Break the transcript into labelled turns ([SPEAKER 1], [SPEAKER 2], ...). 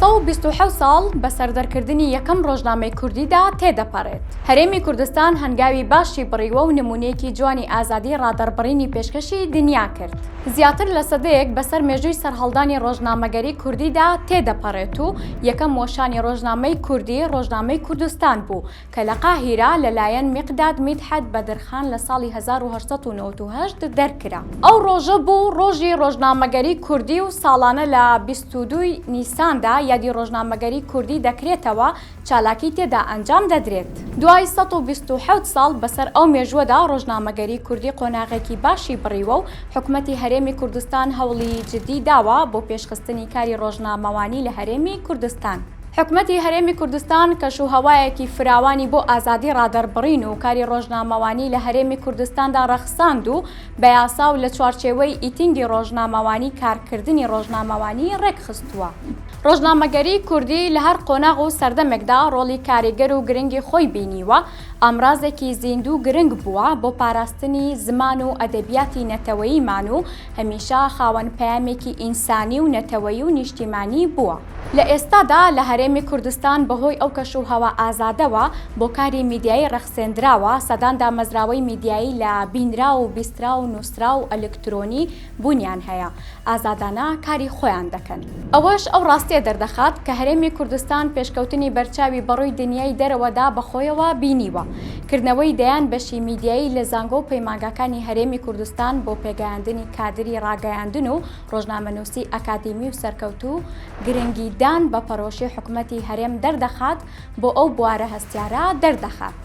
[SPEAKER 1] 127 ساڵ بە سەردەرکردنی یەکەم ڕۆژنامەی کوردیدا تێدەپەڕێت. هەرێمی کوردستان هەنگاوی باشی بڕیوە و نمونەیەکی جوانی ئازادی ڕادەربڕینی پێشکەشی دنیا کرد. زیاتر لە سەدەیەک بەسەر مێژووی سەرهەڵدانی ڕۆژنامەگەری کوردیدا تێدەپەڕێت و یەکەم وەشانی ڕۆژنامەی کوردی ڕۆژنامەی کوردستان بوو کە لە قاهیرە لەلایەن میقداد میدحەت بەدرخان لە ساڵی 1898 دەرکرا. ئەو ڕۆژە بوو ڕۆژی ڕۆژنامەگەری کوردی و ساڵانە لە 22 نیساندا یادی ڕۆژنامەگەری کوردی دەکرێتەوە، چالاکی تێدا ئەنجام دەدرێت. دوای 127 ساڵ بەسەر ئەو مێژووەدا ڕۆژنامەگەری کوردی قۆناغێکی باشی بڕیوە و حکومەتی هەرێمی کوردستان هەوڵی جدی داوە بۆ پێشخستنی کاری ڕۆژنامەوانی لە هەرێمی کوردستان. حکومەتی هەرێمی کوردستان کەشوهەوایەکی فراوانی بۆ ئازادی ڕادەربڕین و کاری ڕۆژنامەوانی لە هەرێمی کوردستاندا ڕەخساند و بە یاسا و لە چوارچێوەی ئیتینگی ڕۆژنامەوانی کارکردنی ڕۆژنامەوانی ڕێکخستووە. ڕۆژنامەگەری کوردی لە هەر قۆناغ و سەردەمێکدا ڕۆڵی کاریگەر و گرنگی خۆی بینیوە، ئامرازێکی زیندوو گرنگ بووە بۆ پاراستنی زمان و ئەدەبیاتی نەتەوەییمان و هەمیشە خاوەن پەیامێکی ئینسانی و نەتەوەیی و نیشتیمانی بووە. لە ئێستادا لە هەرێمی کوردستان بەهۆی ئەو کەشوهەوا ئازادەوە بۆ کاری میدیایی ڕەخسێنراوە، سەدان دامەزراوەی میدیایی لە بینرا و بیسترا و نووسرا و ئەلکترۆنی بوونیان هەیە، ئازادانە کاری خۆیان دەکەن. ئەوەش ئەو ڕاستیە دەردەخات کە هەرێمی کوردستان پێشکەوتنی بەرچاوی بەڕووی دنیای دەرەوەدا بەخۆیەوە بینیوە. کردنەوەی دەیان بەشی میدیایی لە زانگۆ و پەیمانگاکانی هەرێمی کوردستان بۆ پێگەیاندنی کادری ڕاگەیاندن و ڕۆژنامەنووسی ئەکادیمی و سەرکەوتوو گرنگی دان بە پەرۆشی حکومەتی هەرێم دەردەخات بۆ ئەو بوارە هەستیارە دەردەخات.